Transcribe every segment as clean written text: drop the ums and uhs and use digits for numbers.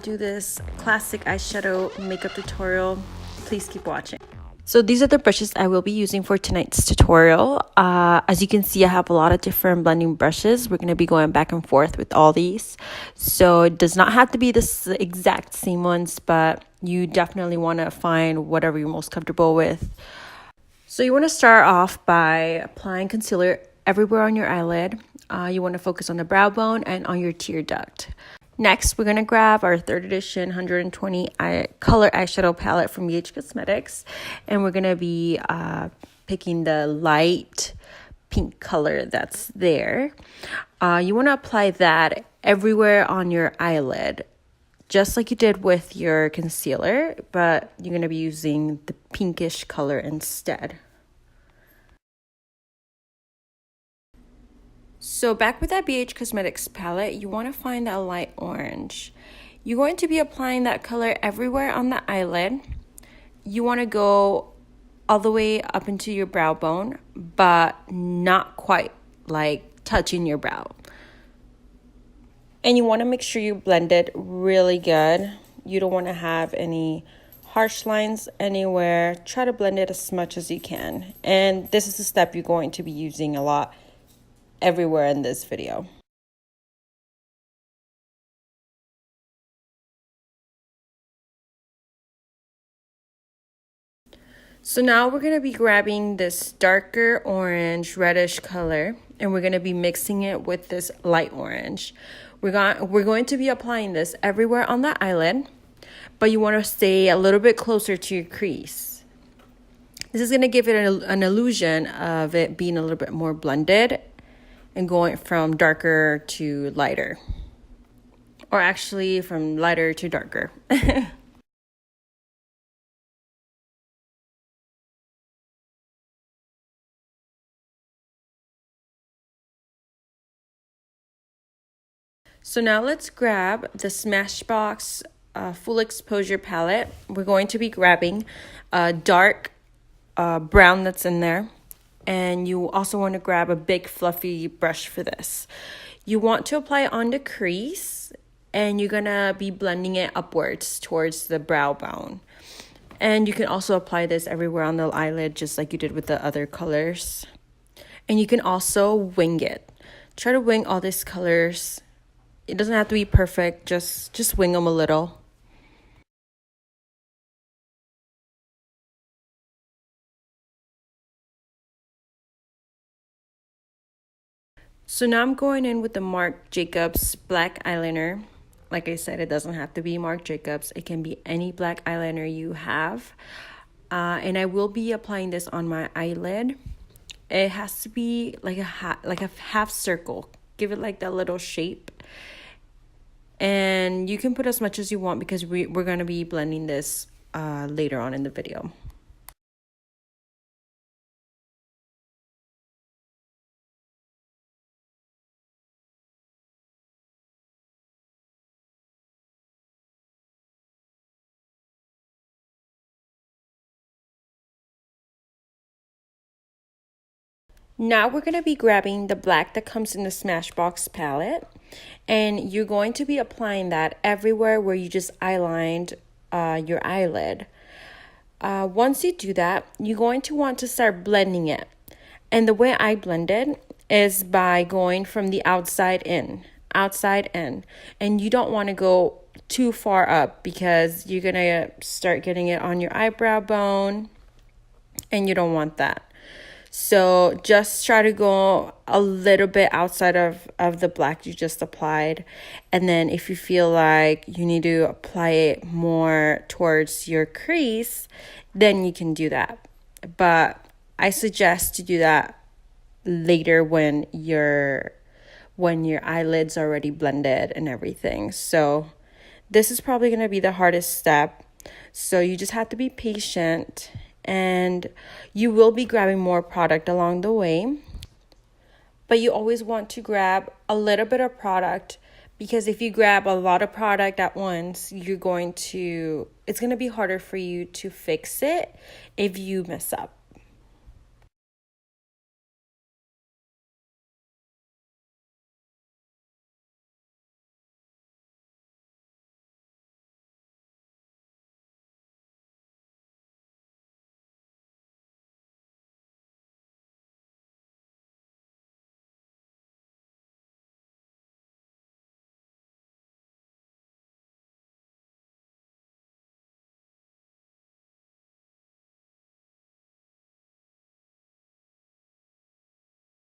do this classic eyeshadow makeup tutorial, please keep watching. So these are the brushes I will be using for tonight's tutorial. As you can see, I have a lot of different blending brushes. We're going to be going back and forth with all these. So it does not have to be the exact same ones, but you definitely want to find whatever you're most comfortable with. So you want to start off by applying concealer everywhere on your eyelid. You want to focus on the brow bone and on your tear duct. Next, we're going to grab our 3rd edition 120 color eyeshadow palette from Cosmetics, and we're going to be picking the light pink color that's there. You want to apply that everywhere on your eyelid, just like you did with your concealer, but you're going to be using the pinkish color instead. So back with that Cosmetics palette, you want to find that light orange. You're going to be applying that color everywhere on the eyelid. You want to go all the way up into your brow bone, but not quite like touching your brow. And you want to make sure you blend it really good. You don't want to have any harsh lines anywhere. Try to blend it as much as you can. And this is the step you're going to be using a lot everywhere in this video. So now we're going to be grabbing this darker orange reddish color, and we're going to be mixing it with this light orange. We're going to be applying this everywhere on the eyelid, but you want to stay a little bit closer to your crease. This is going to give it an illusion of it being a little bit more blended and going from darker to lighter, or actually from lighter to darker. So now let's grab the Smashbox Full Exposure palette. We're going to be grabbing a dark brown that's in there. And you also want to grab a big fluffy brush for this. You want to apply it on the crease, and you're going to be blending it upwards towards the brow bone. And you can also apply this everywhere on the eyelid, just like you did with the other colors. And you can also wing it. Try to wing all these colors. It doesn't have to be perfect, just wing them a little. So now I'm going in with the Marc Jacobs black eyeliner. Like I said, it doesn't have to be Marc Jacobs. It can be any black eyeliner you have. And I will be applying this on my eyelid. It has to be like a half circle. Give it like that little shape. And you can put as much as you want because we're going to be blending this later on in the video. Now we're going to be grabbing the black that comes in the Smashbox palette, and you're going to be applying that everywhere where you just eyelined your eyelid. Once you do that, you're going to want to start blending it. And the way I blend it is by going from the outside in. And you don't want to go too far up because you're going to start getting it on your eyebrow bone, and you don't want that. So just try to go a little bit outside of the black you just applied. And then if you feel like you need to apply it more towards your crease, then you can do that. But I suggest to do that later when your eyelid's already blended and everything. So this is probably going to be the hardest step. So you just have to be patient. And you will be grabbing more product along the way, but you always want to grab a little bit of product, because if you grab a lot of product at once, it's going to be harder for you to fix it if you mess up.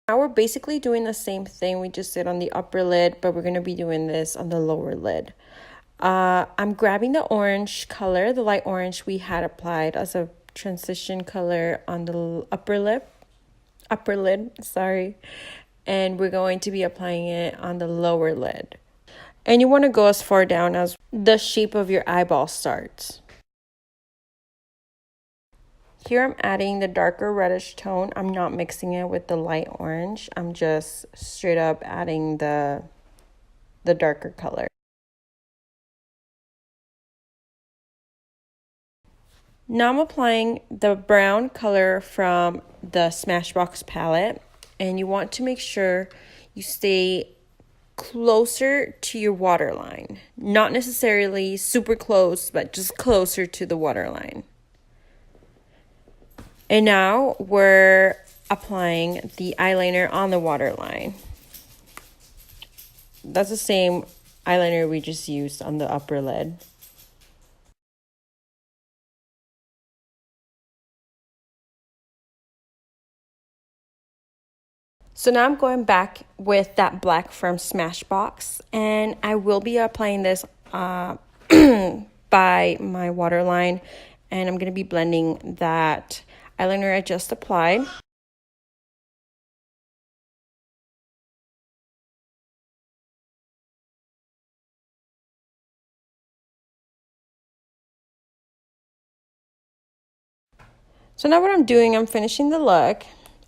Now we're basically doing the same thing we just did on the upper lid, but we're going to be doing this on the lower lid. I'm grabbing the orange color, the light orange we had applied as a transition color on the upper lid, sorry. And we're going to be applying it on the lower lid. And you want to go as far down as the shape of your eyeball starts. Here I'm adding the darker reddish tone. I'm not mixing it with the light orange. I'm just straight up adding the darker color. Now I'm applying the brown color from the Smashbox palette, and you want to make sure you stay closer to your waterline. Not necessarily super close, but just closer to the waterline. And now we're applying the eyeliner on the waterline. That's the same eyeliner we just used on the upper lid. So now I'm going back with that black from Smashbox, and I will be applying this by my waterline, and I'm going to be blending that eyeliner I just applied. So now what I'm doing, I'm finishing the look.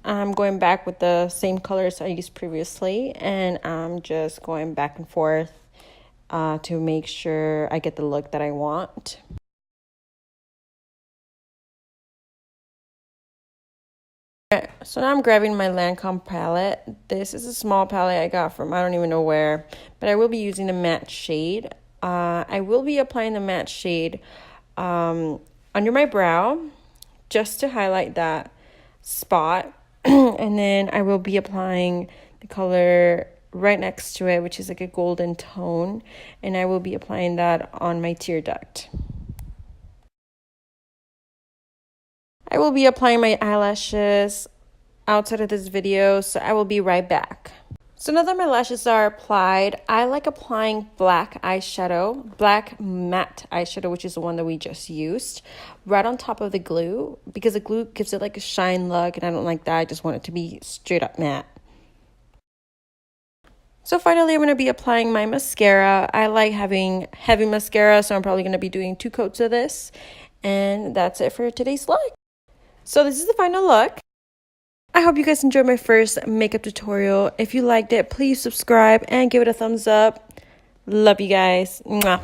I'm going back with the same colors I used previously, and I'm just going back and forth to make sure I get the look that I want. So now I'm grabbing my Lancome palette. This is a small palette I got from I don't even know where, but I will be using the matte shade. I will be applying the matte shade under my brow just to highlight that spot. And then I will be applying the color right next to it, which is like a golden tone, and I will be applying that on my tear duct. I will be applying my eyelashes outside of this video, so I will be right back. So now that my lashes are applied, I like applying black eyeshadow, black matte eyeshadow, which is the one that we just used, right on top of the glue, because the glue gives it like a shine look, and I don't like that. I just want it to be straight up matte. So finally, I'm going to be applying my mascara. I like having heavy mascara, so I'm probably going to be doing 2 coats of this. And that's it for today's look. So this is the final look. I hope you guys enjoyed my first makeup tutorial. If you liked it, please subscribe and give it a thumbs up. Love you guys. Mwah.